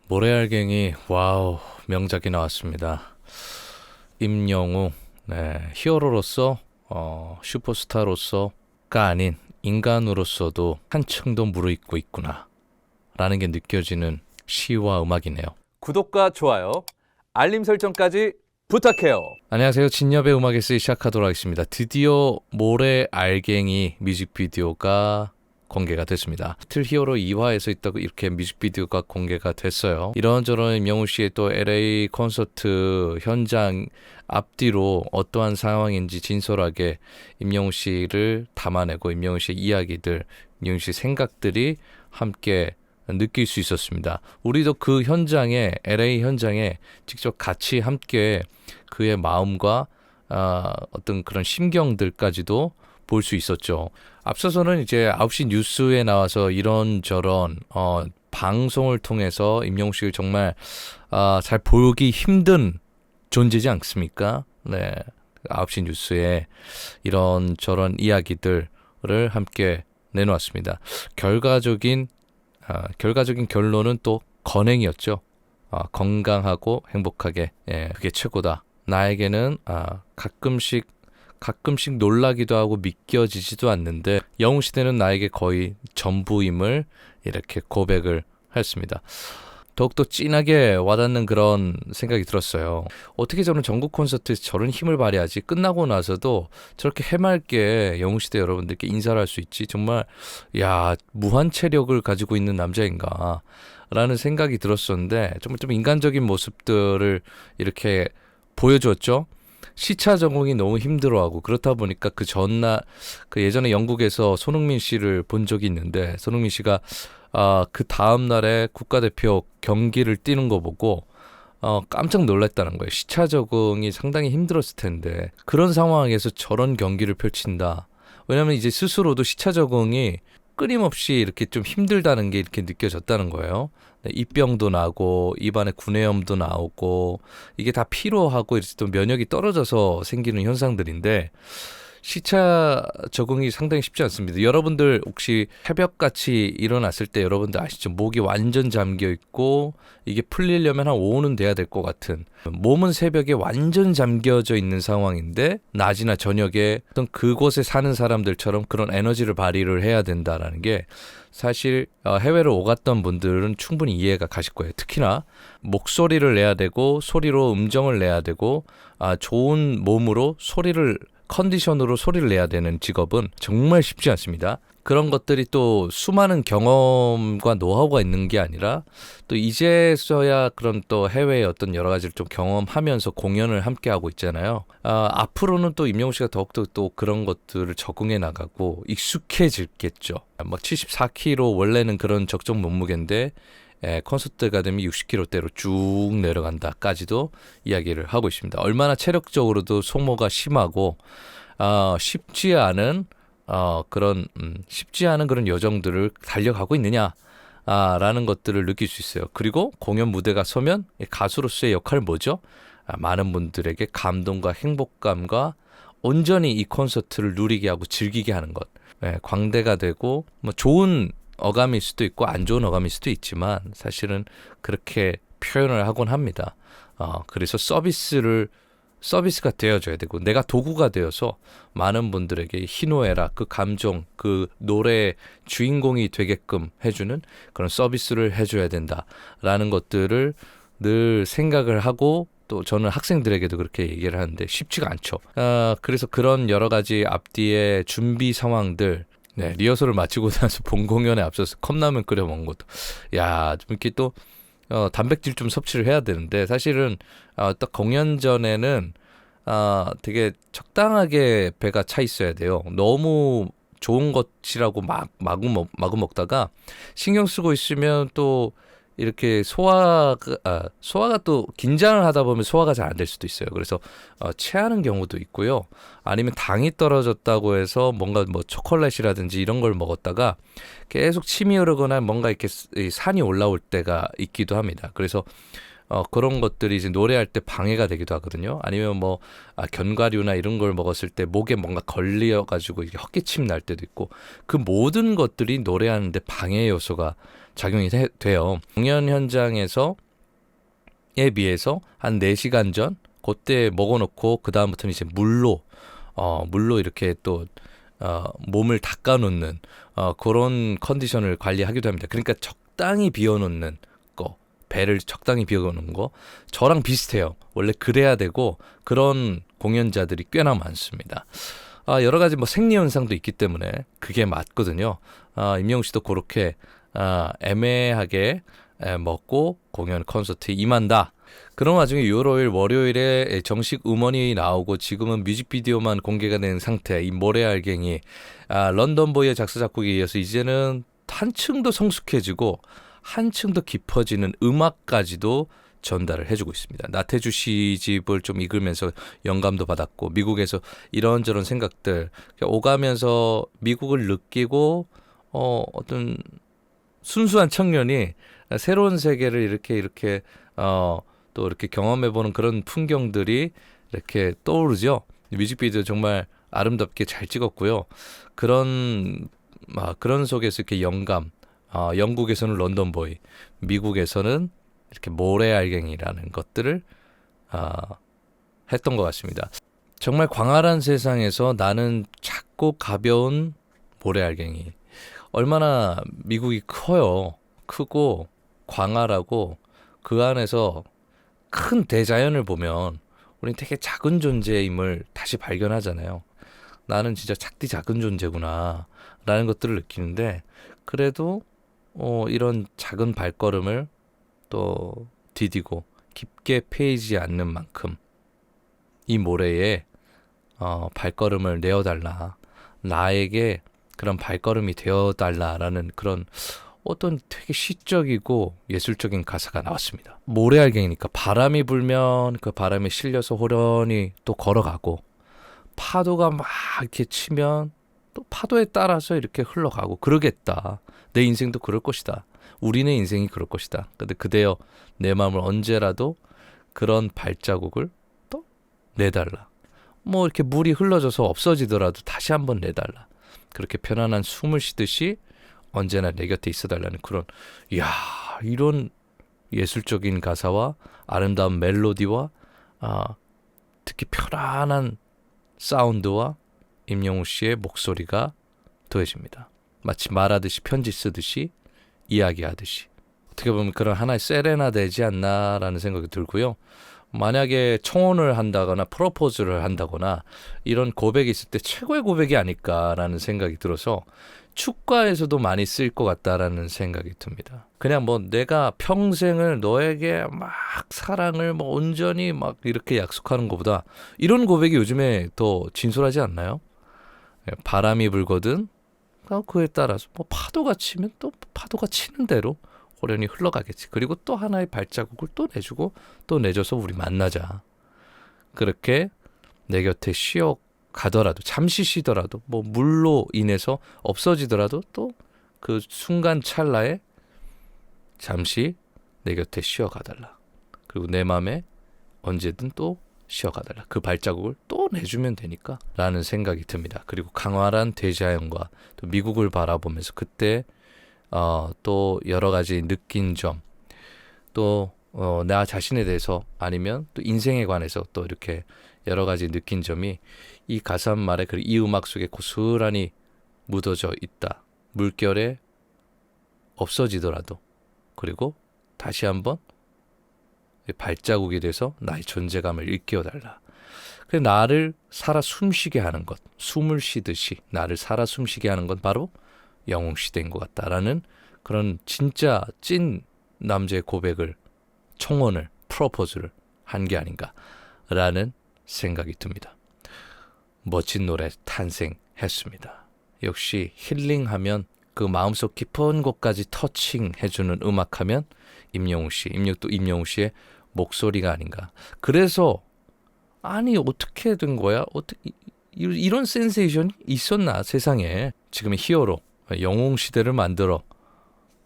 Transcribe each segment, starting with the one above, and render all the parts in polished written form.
모래알갱이 와우 명작이 나왔습니다. 임영웅 히어로로서 슈퍼스타로서가 아닌 인간으로서도 한층 더 무르익고 있구나 라는 게 느껴지는 시와 음악이네요. 구독과 좋아요, 알림 설정까지 부탁해요. 안녕하세요. 진엽의 음악에서 시작하도록 하겠습니다. 드디어 모래알갱이 뮤직비디오가 공개가 됐습니다. 리틀 히어로 2화에서 있다고 이렇게 뮤직비디오가 공개가 됐어요. 이런저런 임영웅 씨의 또 LA 콘서트 현장 앞뒤로 어떠한 상황인지 진솔하게 임영웅 씨를 담아내고 임영웅 씨의 이야기들, 임영웅 씨의 생각들이 함께 느낄 수 있었습니다. 우리도 그 현장에, LA 현장에 직접 같이 함께 그의 마음과 어떤 그런 심경들까지도 볼 수 있었죠. 앞서서는 이제 9시 뉴스에 나와서 이런저런 방송을 통해서 임영웅 씨를 정말 잘 보기 힘든 존재지 않습니까? 네, 9시 뉴스에 이런저런 이야기들을 함께 내놓았습니다. 결과적인 결론은 또 건행이었죠. 건강하고 행복하게, 그게 최고다. 나에게는 가끔씩 놀라기도 하고 믿겨지지도 않는데 영웅 시대는 나에게 거의 전부임을 이렇게 고백을 했습니다. 더욱더 진하게 와닿는 그런 생각이 들었어요. 어떻게 저는 전국 콘서트에서 저런 힘을 발휘하지? 끝나고 나서도 저렇게 해맑게 영웅시대 여러분들께 인사를 할 수 있지? 정말 무한 체력을 가지고 있는 남자인가 라는 생각이 들었었는데 정말 좀 인간적인 모습들을 이렇게 보여줬죠. 시차 적응이 너무 힘들어하고 그렇다 보니까 그 전날 예전에 영국에서 손흥민 씨를 본 적이 있는데 손흥민 씨가 그 다음 날에 국가대표 경기를 뛰는 거 보고 깜짝 놀랐다는 거예요. 시차 적응이 상당히 힘들었을 텐데 그런 상황에서 저런 경기를 펼친다. 왜냐하면 이제 스스로도 시차 적응이 끊임없이 이렇게 좀 힘들다는 게 이렇게 느껴졌다는 거예요. 입병도 나고 입안에 구내염도 나오고 이게 다 피로하고 이렇게 또 면역이 떨어져서 생기는 현상들인데 시차 적응이 상당히 쉽지 않습니다. 여러분들 혹시 새벽같이 일어났을 때 여러분들 아시죠? 목이 완전 잠겨 있고 이게 풀리려면 한 오후는 돼야 될 것 같은, 몸은 새벽에 완전 잠겨져 있는 상황인데 낮이나 저녁에 어떤 그곳에 사는 사람들처럼 그런 에너지를 발휘를 해야 된다라는 게 사실 해외를 오갔던 분들은 충분히 이해가 가실 거예요. 특히나 목소리를 내야 되고 소리로 음정을 내야 되고 좋은 몸으로 컨디션으로 소리를 내야 되는 직업은 정말 쉽지 않습니다. 그런 것들이 또 수많은 경험과 노하우가 있는 게 아니라 또 이제서야 그런 또 해외의 어떤 여러 가지를 좀 경험하면서 공연을 함께 하고 있잖아요. 앞으로는 또 임영웅 씨가 더욱더 또 그런 것들을 적응해 나가고 익숙해질겠죠. 막 74kg 원래는 그런 적정 몸무게인데 콘서트가 되면 60kg대로 쭉 내려간다까지도 이야기를 하고 있습니다. 얼마나 체력적으로도 소모가 심하고 쉽지 않은 그런 여정들을 달려가고 있느냐 라는 것들을 느낄 수 있어요. 그리고 공연 무대가 서면 가수로서의 역할은 뭐죠? 많은 분들에게 감동과 행복감과 온전히 이 콘서트를 누리게 하고 즐기게 하는 것. 광대가 되고 뭐 좋은 어감일 수도 있고 안 좋은 어감일 수도 있지만 사실은 그렇게 표현을 하곤 합니다. 그래서 서비스가 되어줘야 되고 내가 도구가 되어서 많은 분들에게 희노애락 그 감정 그 노래의 주인공이 되게끔 해주는 그런 서비스를 해줘야 된다라는 것들을 늘 생각을 하고 또 저는 학생들에게도 그렇게 얘기를 하는데 쉽지가 않죠. 그래서 그런 여러 가지 앞뒤의 준비 상황들 리허설을 마치고 나서 본 공연에 앞서서 컵라면 끓여 먹은 것도 좀 이렇게 또 단백질 좀 섭취를 해야 되는데 사실은 딱 공연 전에는 되게 적당하게 배가 차 있어야 돼요. 너무 좋은 것이라고 마구 먹다가 신경 쓰고 있으면 또 이렇게 소화가 또 긴장을 하다 보면 소화가 잘 안 될 수도 있어요. 그래서 체하는 경우도 있고요. 아니면 당이 떨어졌다고 해서 뭔가 뭐 초콜릿이라든지 이런 걸 먹었다가 계속 침이 흐르거나 뭔가 이렇게 산이 올라올 때가 있기도 합니다. 그래서 그런 것들이 이제 노래할 때 방해가 되기도 하거든요. 아니면 뭐 견과류나 이런 걸 먹었을 때 목에 뭔가 걸려가지고 이게 헛기침 날 때도 있고 그 모든 것들이 노래하는데 방해 요소가 작용이 돼요. 공연 현장에서에 비해서 한 4시간 전 그때 먹어놓고 그 다음부터는 이제 물로 이렇게 또 몸을 닦아놓는 그런 컨디션을 관리하기도 합니다. 그러니까 적당히 비워놓는 거, 배를 적당히 비워놓는 거 저랑 비슷해요. 원래 그래야 되고 그런 공연자들이 꽤나 많습니다. 여러 가지 뭐 생리 현상도 있기 때문에 그게 맞거든요. 임영웅 씨도 그렇게 애매하게 먹고 공연 콘서트에 임한다. 그런 와중에 6월 월요일에 정식 음원이 나오고 지금은 뮤직비디오만 공개가 된 상태. 이 모래알갱이 런던보이의 작사 작곡에 이어서 이제는 한층 더 성숙해지고 한층 더 깊어지는 음악까지도 전달을 해주고 있습니다. 나태주 씨 집을 좀 읽으면서 영감도 받았고 미국에서 이런저런 생각들 오가면서 미국을 느끼고 어떤 순수한 청년이 새로운 세계를 이렇게 또 이렇게 경험해보는 그런 풍경들이 이렇게 떠오르죠. 뮤직비디오 정말 아름답게 잘 찍었고요. 그런 속에서 이렇게 영감, 영국에서는 런던보이, 미국에서는 이렇게 모래알갱이라는 것들을 했던 것 같습니다. 정말 광활한 세상에서 나는 작고 가벼운 모래알갱이. 얼마나 미국이 커요. 크고 광활하고 그 안에서 큰 대자연을 보면 우린 되게 작은 존재임을 다시 발견하잖아요. 나는 진짜 작은 존재구나 라는 것들을 느끼는데 그래도 이런 작은 발걸음을 또 디디고 깊게 패이지 않는 만큼 이 모래에 발걸음을 내어달라. 나에게 그런 발걸음이 되어달라라는 그런 어떤 되게 시적이고 예술적인 가사가 나왔습니다. 모래알갱이니까 바람이 불면 그 바람에 실려서 호련히 또 걸어가고 파도가 막 이렇게 치면 또 파도에 따라서 이렇게 흘러가고 그러겠다. 내 인생도 그럴 것이다. 우리네 인생이 그럴 것이다. 근데 그대여 내 마음을 언제라도 그런 발자국을 또 내달라. 뭐 이렇게 물이 흘러져서 없어지더라도 다시 한번 내달라. 그렇게 편안한 숨을 쉬듯이 언제나 내 곁에 있어달라는 그런 이런 예술적인 가사와 아름다운 멜로디와 특히 편안한 사운드와 임영웅 씨의 목소리가 더해집니다. 마치 말하듯이 편지 쓰듯이 이야기하듯이 어떻게 보면 그런 하나의 세레나데지 않나라는 생각이 들고요. 만약에 청혼을 한다거나 프로포즈를 한다거나 이런 고백이 있을 때 최고의 고백이 아닐까라는 생각이 들어서 축가에서도 많이 쓸 것 같다라는 생각이 듭니다. 그냥 뭐 내가 평생을 너에게 막 사랑을 뭐 온전히 막 이렇게 약속하는 것보다 이런 고백이 요즘에 더 진솔하지 않나요? 바람이 불거든 그에 따라서 뭐 파도가 치면 또 파도가 치는 대로 호련히 흘러가겠지. 그리고 또 하나의 발자국을 또 내주고 또 내줘서 우리 만나자. 그렇게 내 곁에 쉬어 가더라도 잠시 쉬더라도 뭐 물로 인해서 없어지더라도 또 그 순간 찰나에 잠시 내 곁에 쉬어가달라. 그리고 내 맘에 언제든 또 쉬어가달라. 그 발자국을 또 내주면 되니까 라는 생각이 듭니다. 그리고 강활한 대자연과 또 미국을 바라보면서 그때 또 여러 가지 느낀 점 또 나 자신에 대해서 아니면 또 인생에 관해서 또 이렇게 여러 가지 느낀 점이 이 가사 한 말에 그리고 이 음악 속에 고스란히 묻어져 있다. 물결에 없어지더라도 그리고 다시 한번 발자국이 돼서 나의 존재감을 일깨워달라. 그래서 나를 살아 숨쉬게 하는 것, 숨을 쉬듯이 나를 살아 숨쉬게 하는 건 바로 영웅 시대인 것 같다라는 그런 진짜 찐 남자의 고백을 청혼을 프로포즈를 한 게 아닌가라는 생각이 듭니다. 멋진 노래 탄생했습니다. 역시 힐링하면 그 마음속 깊은 곳까지 터칭해주는 음악하면 임영웅 씨, 임영웅 씨의 목소리가 아닌가. 그래서 아니 어떻게 된 거야? 어떻게 이런 센세이션이 있었나 세상에. 지금의 히어로 영웅 시대를 만들어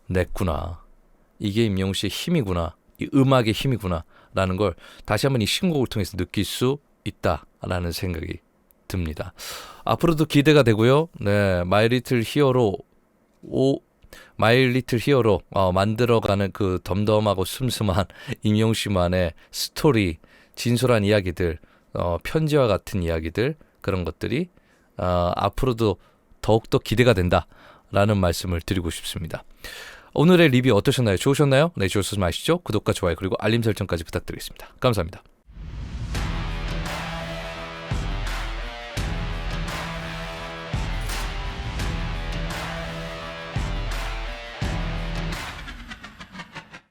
냈구나. 이게 임영웅 씨의 힘이구나. 이 음악의 힘이구나. 라는 걸 다시 한번 이 신곡을 통해서 느낄 수 있다라는 생각이 듭니다. 앞으로도 기대가 되고요. 네, 마이 리틀 히어로 마이 리틀 히어로 만들어가는 그 덤덤하고 슴슴한 임영웅 씨만의 스토리, 진솔한 이야기들, 편지와 같은 이야기들 그런 것들이 앞으로도 더욱더 기대가 된다라는 말씀을 드리고 싶습니다. 오늘의 리뷰 어떠셨나요? 좋으셨나요? 네, 좋으셨으면 아시죠? 구독과 좋아요 그리고 알림 설정까지 부탁드리겠습니다. 감사합니다.